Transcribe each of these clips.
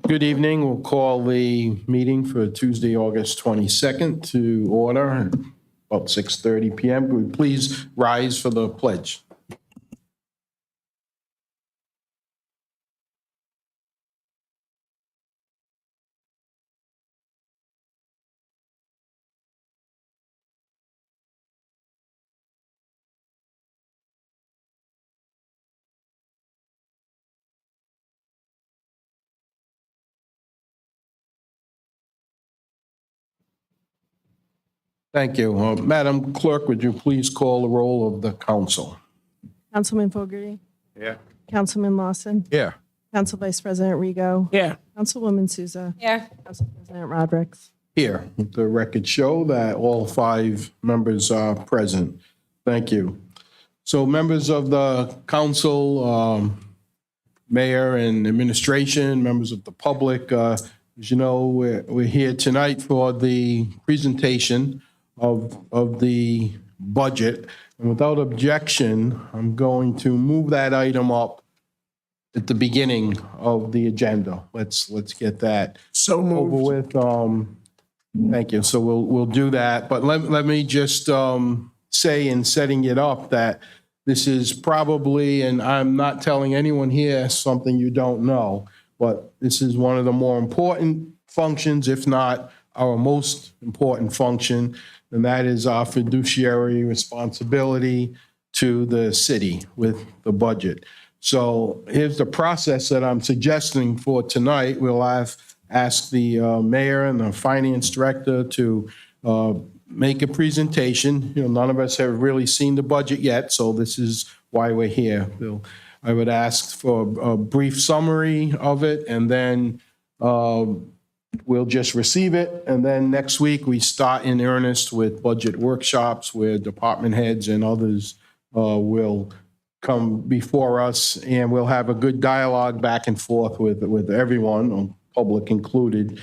Good evening. We'll call the meeting for Tuesday, August 22nd to order about 6:30 p.m. Could we please rise for the pledge? Thank you. Madam Clerk, would you please call the roll of the council? Councilman Fogarty. Yeah. Councilman Lawson. Here. Council Vice President Rigo. Yeah. Councilwoman Souza. Here. Council President Rodrick. Here. The records show that all 5 members are present. Thank you. So members of the council, mayor and administration, members of the public, as you know, we're here tonight for the presentation of the budget. And without objection, I'm going to move that item up at the beginning of the agenda. Let's get that over with. Thank you. So we'll do that. But let me just say in setting it up that this is probably, and I'm not telling anyone here something you don't know, but this is one of the more important functions, if not our most important function, and that is our fiduciary responsibility to the city with the budget. So here's the process that I'm suggesting for tonight. We'll ask the mayor and the finance director to make a presentation. You know, none of us have really seen the budget yet, so this is why we're here. I would ask for a brief summary of it, and then we'll just receive it. And then next week, we start in earnest with budget workshops where department heads and others will come before us, and we'll have a good dialogue back and forth with everyone, public included.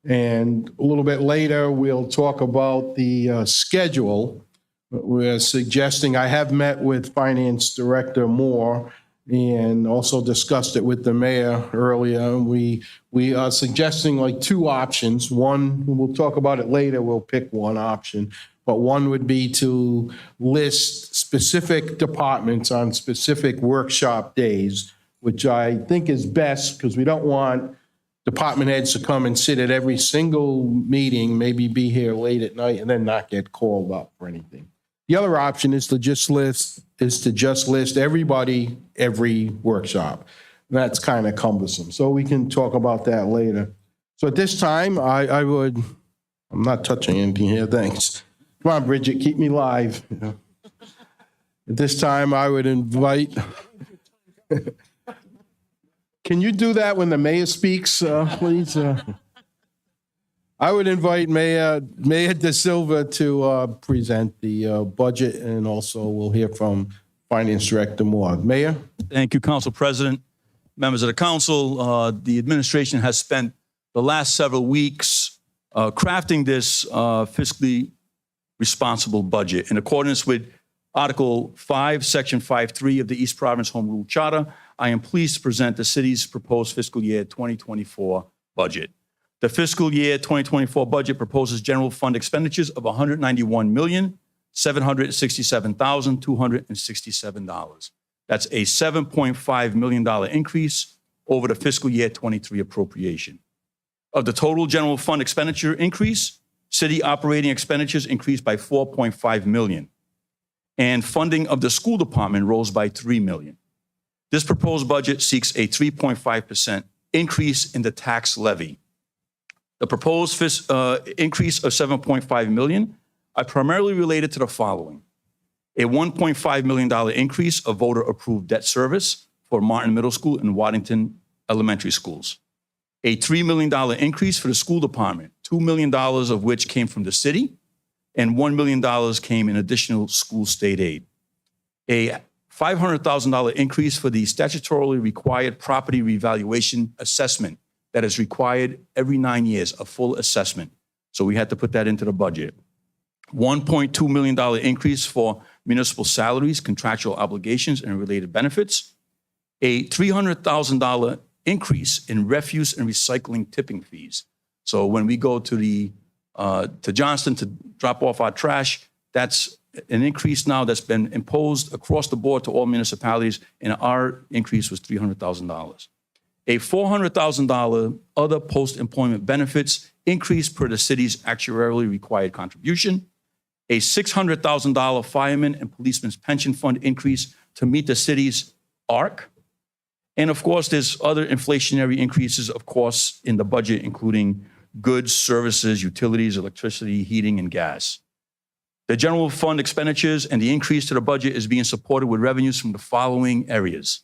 And a little bit later, we'll talk about the schedule. We're suggesting, I have met with Finance Director Moore and also discussed it with the mayor earlier. We are suggesting like 2 options. One, we'll talk about it later, we'll pick one option. But one would be to list specific departments on specific workshop days, which I think is best because we don't want department heads to come and sit at every single meeting, maybe be here late at night and then not get called up for anything. The other option is to just list everybody every workshop. That's kind of cumbersome. So we can talk about that later. So at this time, I'm not touching anything here, thanks. Come on, Bridget, keep me live. At this time, I would invite, can you do that when the mayor speaks, please? I would invite Mayor De Silva to present the budget, and also we'll hear from Finance Director Moore. Mayor? Thank you, Council President. Members of the council, the administration has spent the last several weeks crafting this fiscally responsible budget. In accordance with Article 5, Section 5.3 of the East Providence Home Rule Charter, I am pleased to present the city's proposed fiscal year 2024 budget. The fiscal year 2024 budget proposes general fund expenditures of $191,767,267. That's a $7.5 million increase over the fiscal year 23 appropriation. Of the total general fund expenditure increase, city operating expenditures increased by $4.5 million, and funding of the school department rose by $3 million. This proposed budget seeks a 3.5% increase in the tax levy. The proposed increase of $7.5 million are primarily related to the following: a $1.5 million increase of voter-approved debt service for Martin Middle School and Waddington Elementary Schools, a $3 million increase for the school department, $2 million of which came from the city, and $1 million came in additional school state aid, a $500,000 increase for the statutorily required property revaluation assessment that is required every 9 years, a full assessment. So we had to put that into the budget. $1.2 million increase for municipal salaries, contractual obligations, and related benefits. A $300,000 increase in refuse and recycling tipping fees. So when we go to Johnston to drop off our trash, that's an increase now that's been imposed across the board to all municipalities, and our increase was $300,000. A $400,000 other post-employment benefits increase per the city's actuarially required contribution, a $600,000 fireman and policeman's pension fund increase to meet the city's ARC, and of course, there's other inflationary increases, of course, in the budget, including goods, services, utilities, electricity, heating, and gas. The general fund expenditures and the increase to the budget is being supported with revenues from the following areas.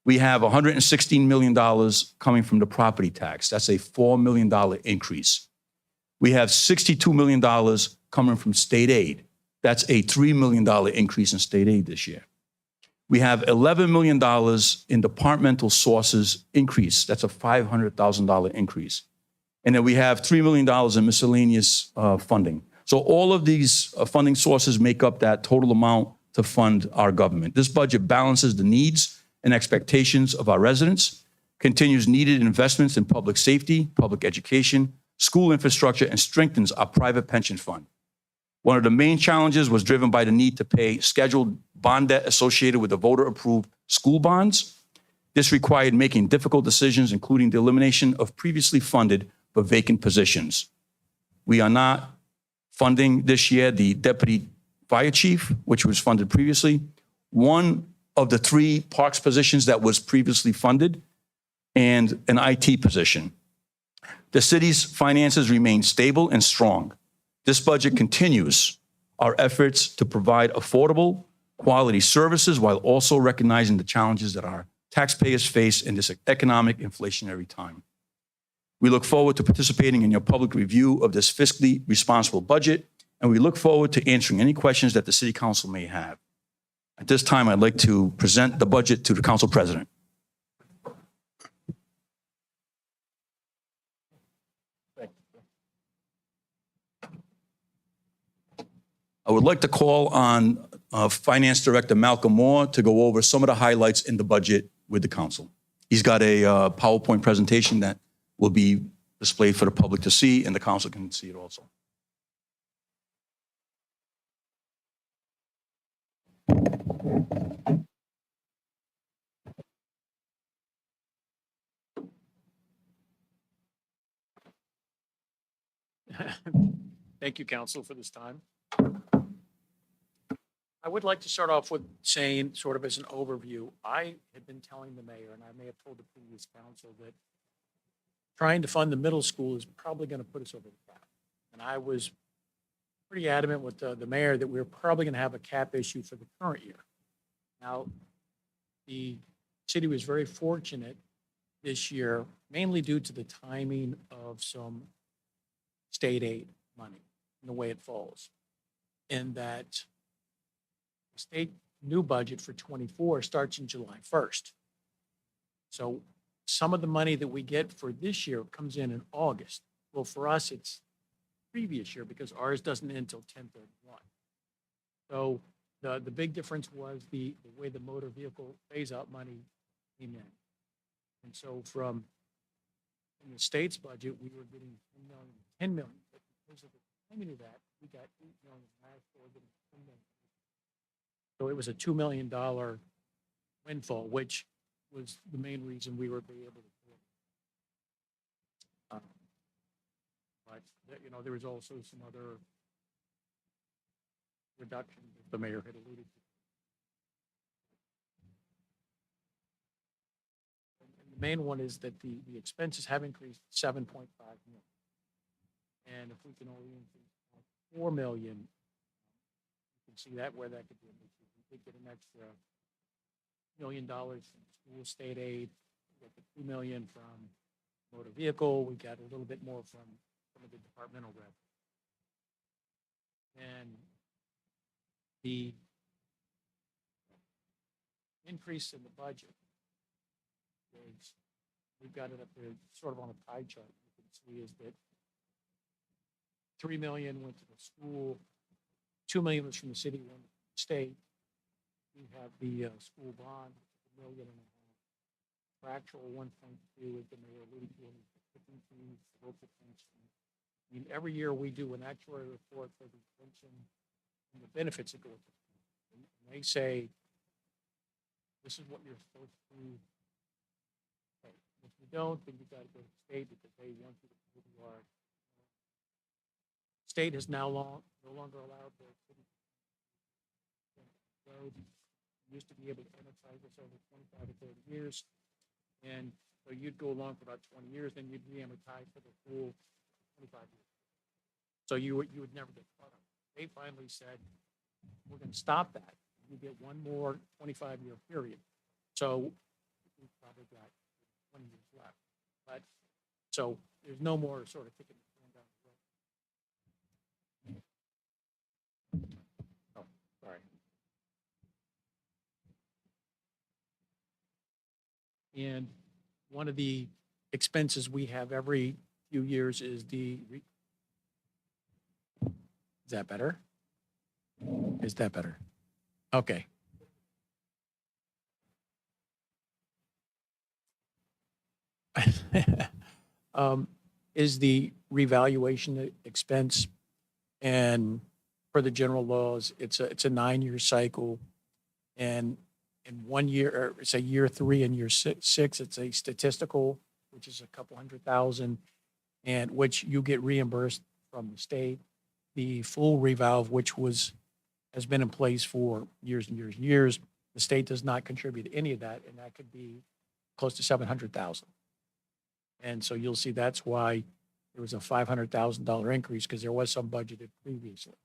We have $116 million coming from the property tax. That's a $4 million increase. We have $62 million coming from state aid. That's a $3 million increase in state aid this year. We have $11 million in departmental sources increase. That's a $500,000 increase. And then we have $3 million in miscellaneous funding. So all of these funding sources make up that total amount to fund our government. This budget balances the needs and expectations of our residents, continues needed investments in public safety, public education, school infrastructure, and strengthens our private pension fund. One of the main challenges was driven by the need to pay scheduled bond debt associated with the voter-approved school bonds. This required making difficult decisions, including the elimination of previously funded but vacant positions. We are not funding this year the deputy fire chief, which was funded previously, one of the 3 parks positions that was previously funded, and an IT position. The city's finances remain stable and strong. This budget continues our efforts to provide affordable, quality services while also recognizing the challenges that our taxpayers face in this economic inflationary time. We look forward to participating in your public review of this fiscally responsible budget, and we look forward to answering any questions that the City Council may have. At this time, I'd like to present the budget to the Council President. I would like to call on Finance Director Malcolm Moore to go over some of the highlights in the budget with the council. He's got a PowerPoint presentation that will be displayed for the public to see, and the council can see it also. Thank you, Council, for this time. I would like to start off with saying, sort of as an overview, I had been telling the mayor, and I may have told the previous council, that trying to fund the middle school is probably going to put us over the cap. And I was pretty adamant with the mayor that we were probably going to have a cap issue for the current year. Now, the city was very fortunate this year, mainly due to the timing of some state aid money and the way it falls. In that the state new budget for '24 starts in July 1st. So some of the money that we get for this year comes in August. Well, for us, it's previous year because ours doesn't end until 10/31. So the big difference was the way the motor vehicle phase-out money came in. And so from in the state's budget, we were getting 10 million, but because of the timing of that, we got 8 million last year, we're getting 10 million. So it was a $2 million windfall, which was the main reason we were able to do it. But, there was also some other reductions that the mayor had alluded to. And the main one is that the expenses have increased 7.5 million. And if we can only increase 4 million, you can see that where that could be an issue. We could get an extra $1 million from school state aid. We got the $2 million from motor vehicle. We got a little bit more from some of the departmental revenue. And the increase in the budget is, we've got it up there sort of on a pie chart. You can see is that 3 million went to the school, 2 million was from the city, 1 from the state. We have the school bond, $1.5 million. contractual 1.2, as the mayor alluded to, is the tipping fees, local pension. I mean, every year we do an actuary report for the pension and the benefits that go with it. And they say, this is what you're supposed to pay. If you don't, then you got to go to the state because they want you to pay the yard. State has now no longer allowed the city roads. You used to be able to amortize this over 25 to 30 years. And so you'd go along for about 20 years, then you'd re-amortize for the full 25 years. So you would never get caught up. They finally said, we're going to stop that. You get one more 25-year period. So we've probably got 20 years left. But so there's no more sort of kicking the can down the road. Oh, sorry. And one of the expenses we have every few years is is that better? Is that better? Okay. Is the revaluation expense, and for the general laws, it's a 9-year cycle. And in 1 year, or say year 3 and year 6, it's a statistical, which is a couple $100,000, and which you get reimbursed from the state. The full revalve, which has been in place for years and years and years, the state does not contribute any of that, and that could be close to 700,000. And so you'll see that's why there was a $500,000 increase, because there was some budgeted previously.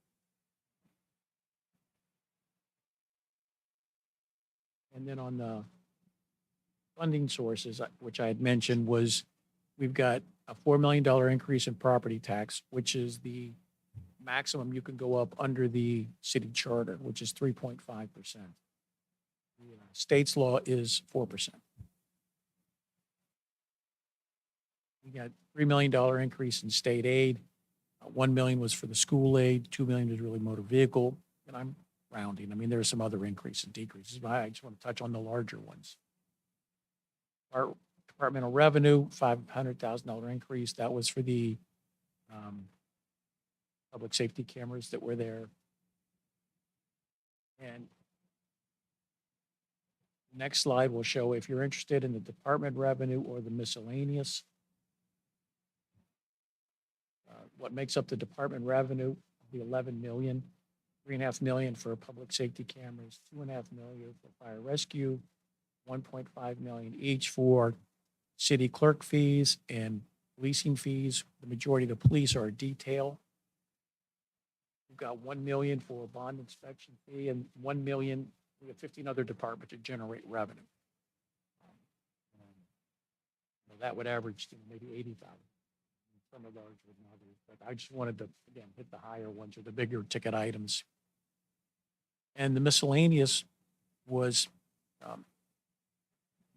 And then on the funding sources, which I had mentioned, was we've got a $4 million increase in property tax, which is the maximum you can go up under the city charter, which is 3.5%. The state's law is 4%. We got $3 million increase in state aid. 1 million was for the school aid, 2 million is really motor vehicle, and I'm rounding. I mean, there are some other increases and decreases, but I just want to touch on the larger ones. Our departmental revenue, $500,000 increase. That was for the public safety cameras that were there. And next slide will show, if you're interested in the department revenue or the miscellaneous, what makes up the department revenue, the 11 million, 3.5 million for public safety cameras, 2.5 million for fire rescue, 1.5 million each for city clerk fees and policing fees. The majority of the police are detail. We've got 1 million for a bond inspection fee, and 1 million, we have 15 other departments to generate revenue. That would average to maybe 80,000. Some are larger than others, but I just wanted to, again, hit the higher ones or the bigger ticket items. And the miscellaneous was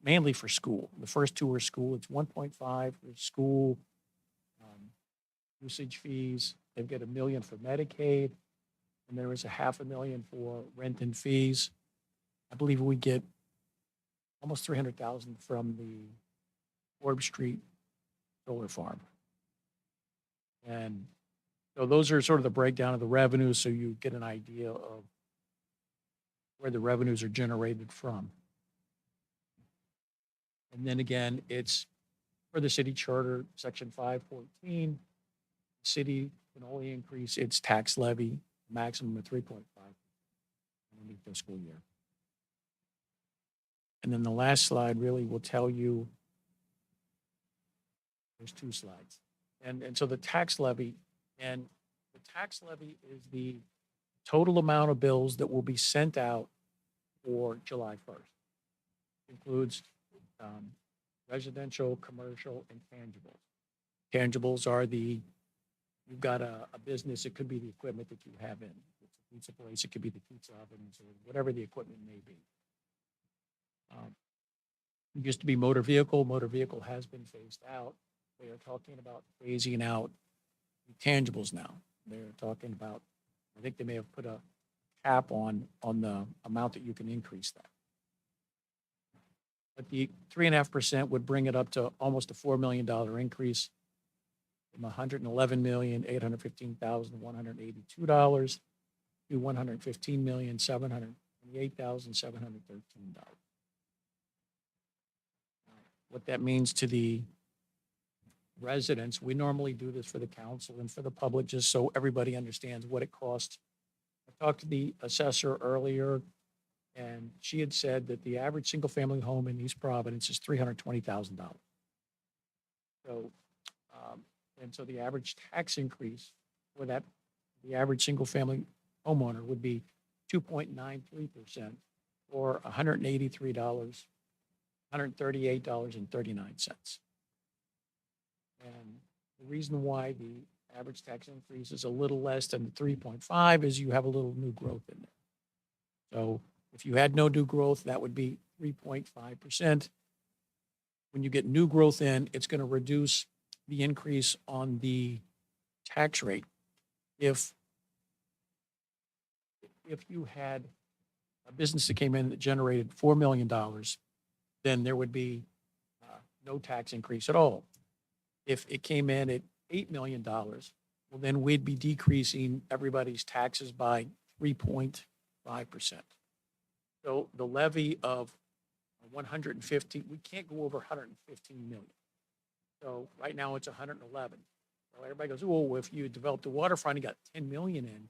mainly for school. The first two are school. It's 1.5 for school usage fees. They've got $1 million for Medicaid, and there is a $500,000 for rent and fees. I believe we get almost 300,000 from the Orb Street solar farm. And so those are sort of the breakdown of the revenues, so you get an idea of where the revenues are generated from. And then again, it's for the city charter, section 514, city can only increase its tax levy maximum of 3.5 in any fiscal year. And then the last slide really will tell you, there's 2 slides. And so the tax levy, and the tax levy is the total amount of bills that will be sent out for July 1st. Includes residential, commercial, and tangibles. Tangibles are you've got a business, it could be the equipment that you have in. If it's a pizza place, it could be the pizza ovens or whatever the equipment may be. It used to be motor vehicle. Motor vehicle has been phased out. They are talking about phasing out tangibles now. They're talking about, I think they may have put a cap on the amount that you can increase that. But the 3.5% would bring it up to almost a $4 million increase from $111,815,182 to $115,728,713. What that means to the residents, we normally do this for the council and for the public, just so everybody understands what it costs. I talked to the assessor earlier, and she had said that the average single-family home in East Providence is $320,000. So, and so the average tax increase for that, the average single-family homeowner would be 2.93% or $138.39. And the reason why the average tax increase is a little less than the 3.5 is you have a little new growth in there. So if you had no new growth, that would be 3.5%. When you get new growth in, it's going to reduce the increase on the tax rate. If you had a business that came in that generated $4 million, then there would be no tax increase at all. If it came in at $8 million, well, then we'd be decreasing everybody's taxes by 3.5%. So the levy of 150, we can't go over 115 million. So right now it's 111. So everybody goes, oh, if you developed a waterfront and got 10 million in,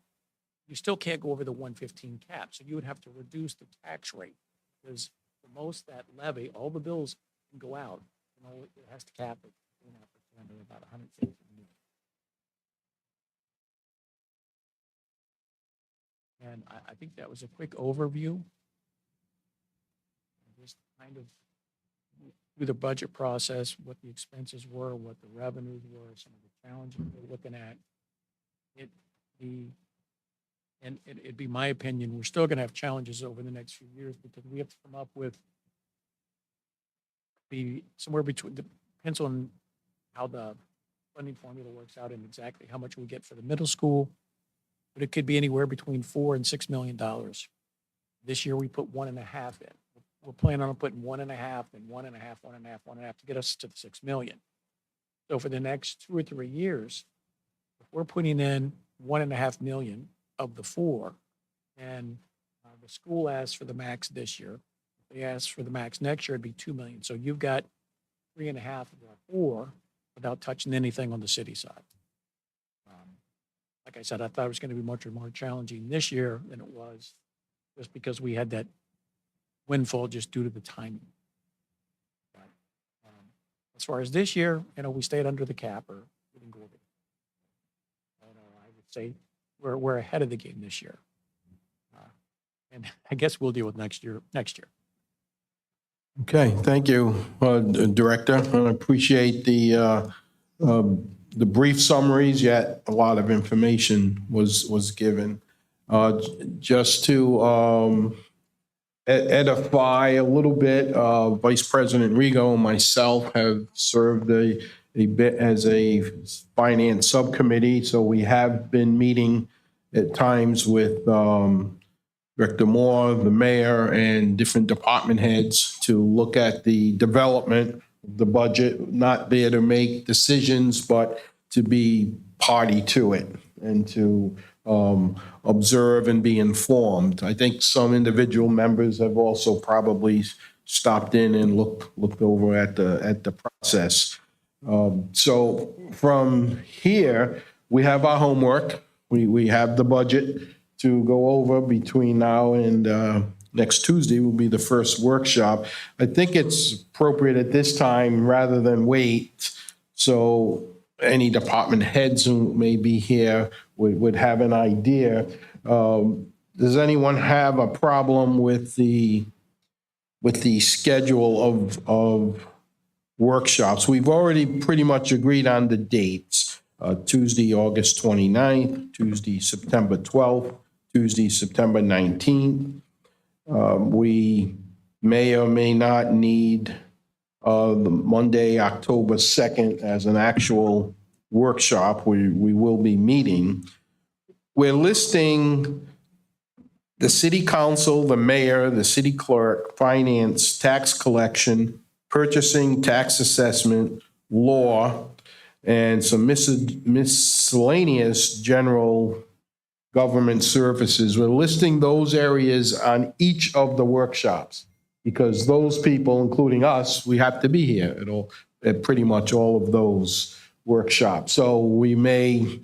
you still can't go over the 115 cap. So you would have to reduce the tax rate because the most that levy, all the bills can go out. You know, it has to cap it 2.5% or about 150 million. And I think that was a quick overview. Just kind of through the budget process, what the expenses were, what the revenues were, some of the challenges we're looking at. It'd be my opinion, we're still going to have challenges over the next few years because we have to come up with somewhere between, depends on how the funding formula works out and exactly how much we get for the middle school, but it could be anywhere between $4 and $6 million. This year we put 1.5 in. We're planning on putting 1.5 and 1.5 to get us to the 6 million. So for the next 2 or 3 years, if we're putting in 1.5 million of the 4, and the school asks for the max this year, if they ask for the max next year, it'd be 2 million. So you've got 3.5 of the 4 without touching anything on the city side. Like I said, I thought it was going to be much more challenging this year than it was, just because we had that windfall just due to the timing. But, as far as this year, we stayed under the cap or we didn't go over it. I would say we're ahead of the game this year. And I guess we'll deal with next year. Okay, thank you, Director. I appreciate the brief summaries, yet a lot of information was given. Just to edify a little bit, Vice President Rigo and myself have served a bit as a finance subcommittee, so we have been meeting at times with Director Moore, the mayor, and different department heads to look at the development of the budget, not there to make decisions, but to be party to it and to observe and be informed. I think some individual members have also probably stopped in and looked over at the process. So from here, we have our homework. We have the budget to go over between now and next Tuesday will be the first workshop. I think it's appropriate at this time, rather than wait, so any department heads who may be here would have an idea. Does anyone have a problem with the schedule of workshops? We've already pretty much agreed on the dates. Tuesday, August 29th, Tuesday, September 12th, Tuesday, September 19th. We may or may not need the Monday, October 2nd as an actual workshop. We will be meeting. We're listing the city council, the mayor, the city clerk, finance, tax collection, purchasing, tax assessment, law, and some miscellaneous general government services. We're listing those areas on each of the workshops because those people, including us, we have to be here at pretty much all of those workshops. So we may,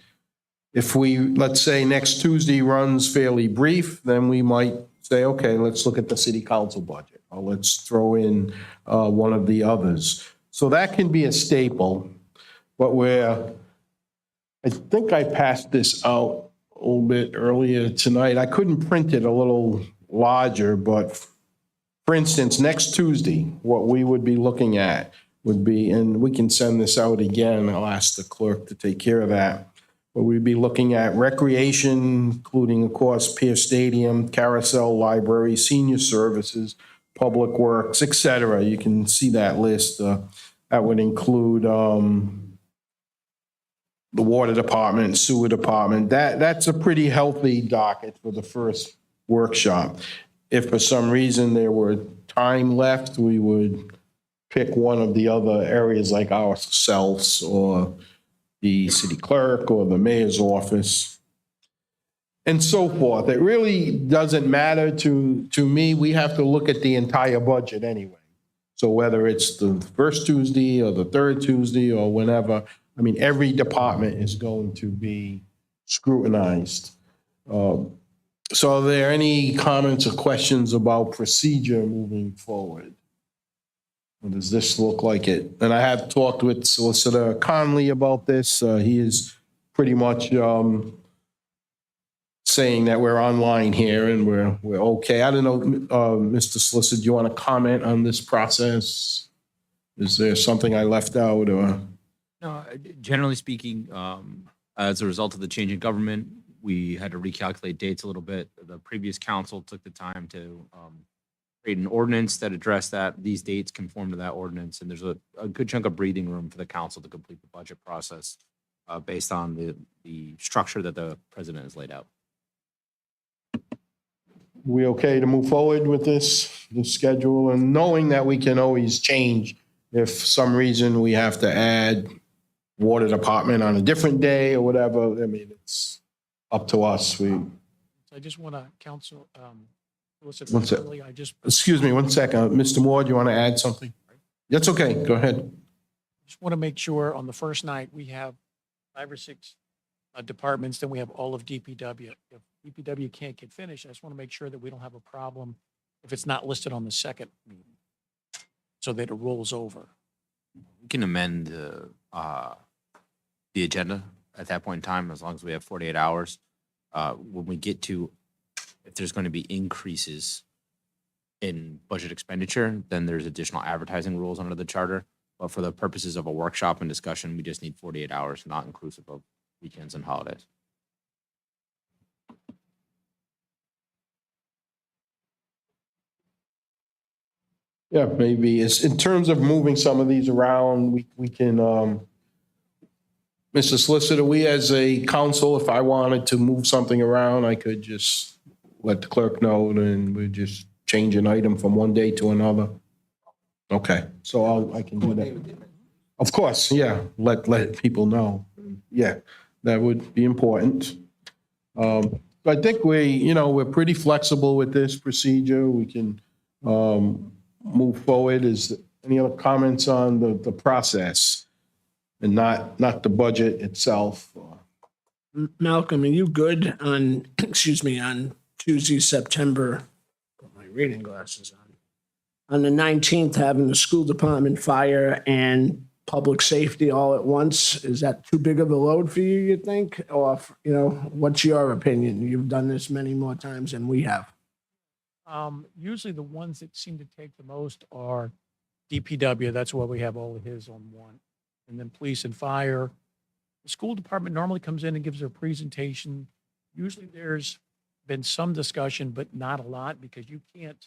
if we, let's say next Tuesday runs fairly brief, then we might say, okay, let's look at the city council budget, or let's throw in one of the others. So that can be a staple, but I think I passed this out a little bit earlier tonight. I couldn't print it a little larger, but for instance, next Tuesday, what we would be looking at would be, and we can send this out again, I'll ask the clerk to take care of that, but we'd be looking at recreation, including, of course, Pierce Stadium, Carousel Library, senior services, public works, et cetera. You can see that list. That would include the water department, sewer department. That's a pretty healthy docket for the first workshop. If for some reason there were time left, we would pick one of the other areas like ourselves or the city clerk or the mayor's office and so forth. It really doesn't matter to me. We have to look at the entire budget anyway. So whether it's the first Tuesday or the third Tuesday or whenever, I mean, every department is going to be scrutinized. So are there any comments or questions about procedure moving forward? Or does this look like it? And I have talked with Solicitor Conley about this. He is pretty much saying that we're online here and we're okay. I don't know, Mr. Solicitor, do you want to comment on this process? Is there something I left out or? No, generally speaking, as a result of the change in government, we had to recalculate dates a little bit. The previous council took the time to create an ordinance that addressed that. These dates conform to that ordinance, and there's a good chunk of breathing room for the council to complete the budget process based on the structure that the president has laid out. We okay to move forward with this schedule, and knowing that we can always change if some reason we have to add water department on a different day or whatever. I mean, it's up to us. I just want to counsel, Solicitor One sec. Conley, Excuse me, one second. Mr. Moore, do you want to add something? That's okay. Go ahead. just want to make sure on the first night, we have 5 or 6 departments, then we have all of DPW. If DPW can't get finished, I just want to make sure that we don't have a problem if it's not listed on the second meeting, so that it rolls over. We can amend the agenda at that point in time, as long as we have 48 hours. When we get to, if there's going to be increases in budget expenditure, then there's additional advertising rules under the charter. But for the purposes of a workshop and discussion, we just need 48 hours, not inclusive of weekends and holidays. Yeah, maybe it's in terms of moving some of these around, we can, Mr. Solicitor, we as a council, if I wanted to move something around, I could just let the clerk know and we just change an item from one day to another. Okay, so I can do that. Of course, yeah, let people know. Yeah, that would be important. I think we're pretty flexible with this procedure. We can move forward. Is there any other comments on the process and not the budget itself? Malcolm, are you good on, excuse me, on Tuesday, September, put my reading glasses on the 19th, having the school department, fire, and public safety all at once? Is that too big of a load for you think? Or, what's your opinion? You've done this many more times than we have. Usually the ones that seem to take the most are DPW. That's why we have all of his on one. And then police and fire. The school department normally comes in and gives their presentation. Usually there's been some discussion, but not a lot, because you can't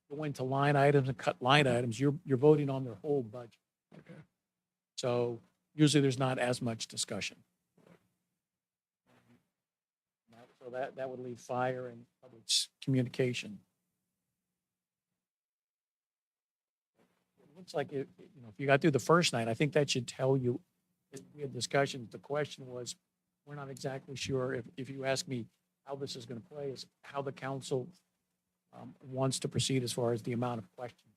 go into line items and cut line items. You're voting on their whole budget. Okay. So usually there's not as much discussion. So So that would leave fire and public communication. It looks like if you got through the first night, I think that should tell you, we had discussions. The question was, we're not exactly sure. If you ask me how this is going to play, is how the council wants to proceed as far as the amount of questions.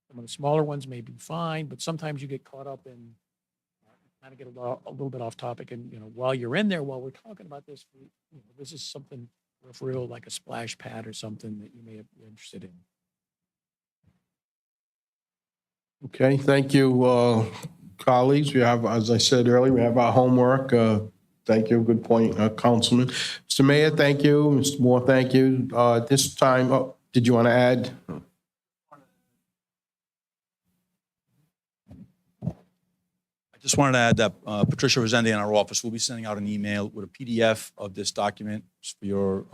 Some of the smaller ones may be fine, but sometimes you get caught up in kind of get a little bit off topic. And, while you're in there, while we're talking about this, this is something real, like a splash pad or something that you may be interested in. Okay, thank you, colleagues. We have, as I said earlier, we have our homework. Thank you, good point, Councilman. Mr. Mayor, thank you. Mr. Moore, thank you. At this time, did you want to add? I just wanted to add that Patricia Resende in our office will be sending out an email with a PDF of this document for your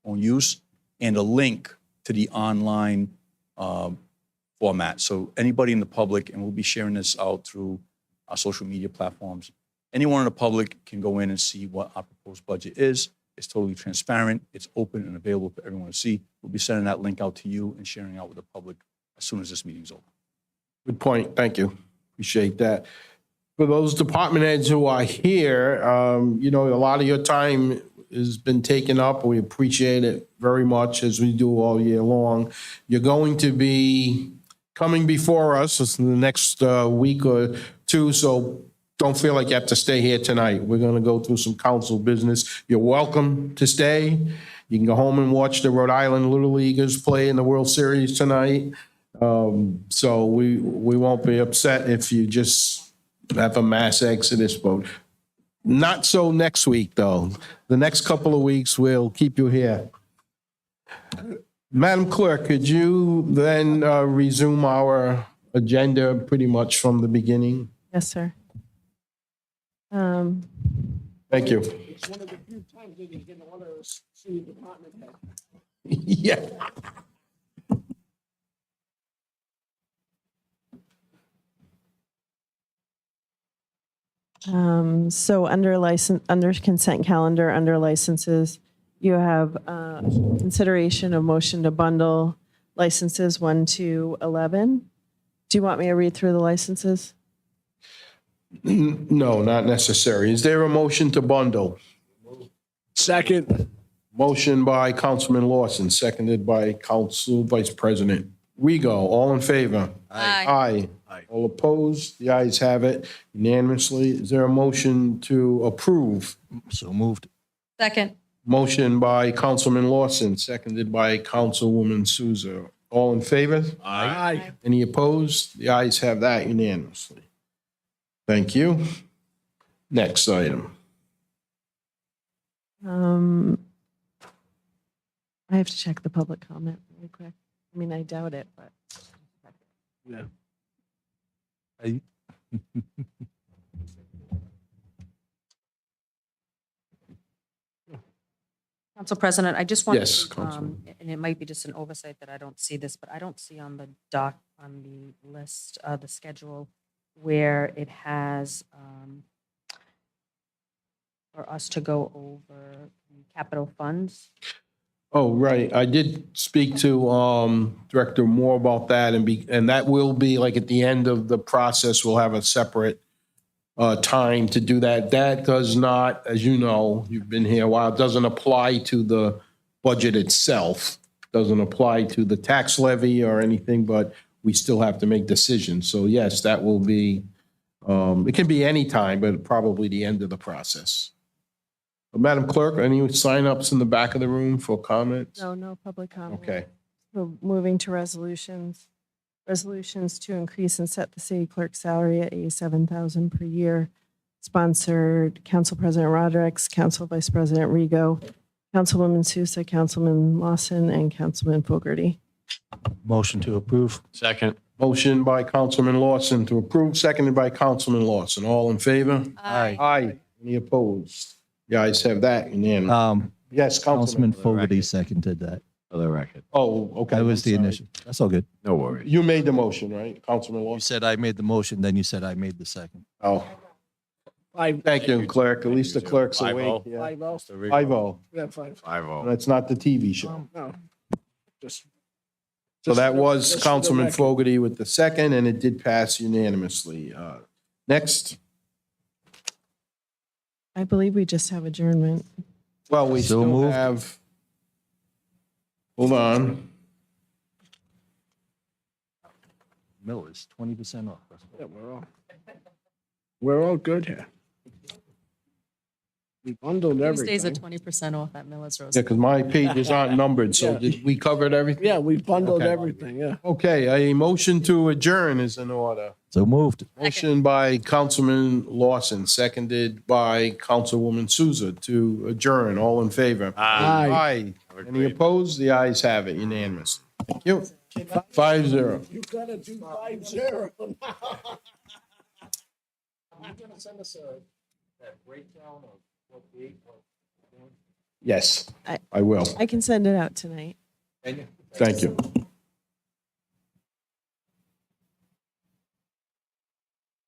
own use and a link to the online format. So anybody in the public, and we'll be sharing this out through our social media platforms, anyone in the public can go in and see what our proposed budget is. It's totally transparent. It's open and available for everyone to see. We'll be sending that link out to you and sharing out with the public as soon as this meeting's over. Good point, thank you. Appreciate that. For those department heads who are here, a lot of your time has been taken up. We appreciate it very much, as we do all year long. You're going to be coming before us in the next week or two, so don't feel like you have to stay here tonight. We're going to go through some council business. You're welcome to stay. You can go home and watch the Rhode Island Little Leaguers play in the World Series tonight. So we won't be upset if you just have a mass exodus vote. Not so next week, though. The next couple of weeks, we'll keep you here. Madam Clerk, could you then resume our agenda pretty much from the beginning? Yes, sir. Thank you. It's one of the few times that he's going to order a city department head. Yeah. So under consent calendar, under licenses, you have consideration of motion to bundle licenses 1 to 11. Do you want me to read through the licenses? No, not necessary. Is there a motion to bundle? Second. Motion by Councilman Lawson, seconded by Council Vice President Rego. All in favor? Aye. Aye. All opposed? The ayes have it unanimously. Is there a motion to approve? So moved. Second. Motion by Councilman Lawson, seconded by Councilwoman Souza. All in favor? Aye. Any opposed? The ayes have that unanimously. Thank you. Next item. I have to check the public comment really quick. I mean, I doubt it, but. Yeah. Council President, I just want Yes, to, Councilwoman. and it might be just an oversight that I don't see this, but I don't see on the on the list, the schedule where it has for us to go over capital funds. Oh, right. I did speak to Director Moore about that, and that will be like at the end of the process, we'll have a separate time to do that. That does not, as you know, you've been here a while, doesn't apply to the budget itself, doesn't apply to the tax levy or anything, but we still have to make decisions. So yes, that will be, it can be any time, but probably the end of the process. Madam Clerk, any signups in the back of the room for comments? No public comment. Okay. So moving to resolutions. Resolutions to increase and set the city clerk's salary at $87,000 per year. Sponsored Council President Rodrick, Council Vice President Rego, Councilwoman Sousa, Councilman Lawson, and Councilman Fogarty. Motion to approve. Second. Motion by Councilman Lawson to approve, seconded by Councilman Lawson. All in favor? Aye. Aye. Any opposed? The ayes have that unanimous. Yes, Councilman Councilman. Fogarty seconded that. For the record. Oh, okay. That was I'm the sorry. initial. That's all good. No worries. You made the motion, right, Councilman You Lawson? said I made the motion, then you said I made the second. Oh. Thank you, clerk. At least the clerk's awake. 5-0. Yeah. 5-0. 5-0. Yeah, 5. 5-0. That's not the TV show. No. Just. So that was just for the Councilman record. Fogarty with the second, and it did pass unanimously. Next, I believe we just have adjournment. well, we So still moved. have, hold on. Miller's, 20% off. Yeah, we're all good here. We bundled Tuesdays are everything. 20% off at Miller's Rose. Yeah, because my pages aren't numbered, so Yeah. did we covered everything? Yeah, we bundled Okay. everything, yeah. Okay, a motion to adjourn is in order. So moved. Motion by Councilman Lawson, seconded by Councilwoman Souza to adjourn. All in favor? Aye. Aye. a Any great- opposed? The ayes have it unanimous. Thank you. 5-0. You gotta do 5-0. You're gonna send us That breakdown of what the Yes, I- I will. I can send it out tonight. Thank you.